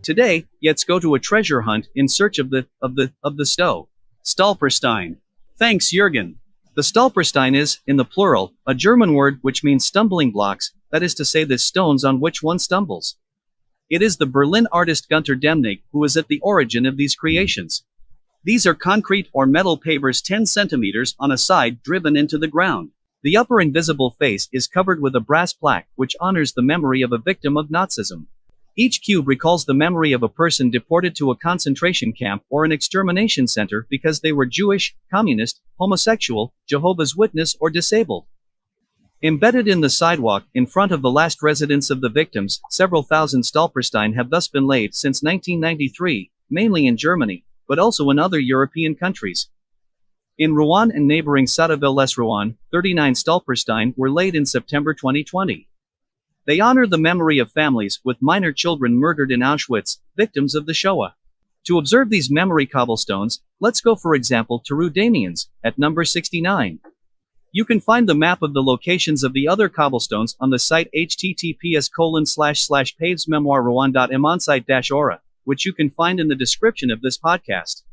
Today, let's go to a treasure hunt in search of the Stolpersteine. Thanks, Jürgen. The Stolpersteine is, in the plural, a German word which means stumbling blocks, that is to say the stones on which one stumbles. It is the Berlin artist Gunter Demnig who is at the origin of these creations. These are concrete or metal pavers 10 centimeters on a side driven into the ground. The upper invisible face is covered with a brass plaque which honors the memory of a victim of Nazism. Each cube recalls the memory of a person deported to a concentration camp or an extermination center because they were Jewish, communist, homosexual, Jehovah's Witness, or disabled. Embedded in the sidewalk in front of the last residence of the victims, several thousand Stolpersteine have thus been laid since 1993, mainly in Germany, but also in other European countries. In Rouen and neighboring Rouen, 39 Stolpersteine were laid in September 2020. They honor the memory of families with minor children murdered in Auschwitz, victims of the Shoah. To observe these memory cobblestones, let's go for example to Rue Damiens, at number 69. You can find the map of the locations of the other cobblestones on the site https://pavesmemoirerouen.im onsite-aura, which you can find in the description of this podcast.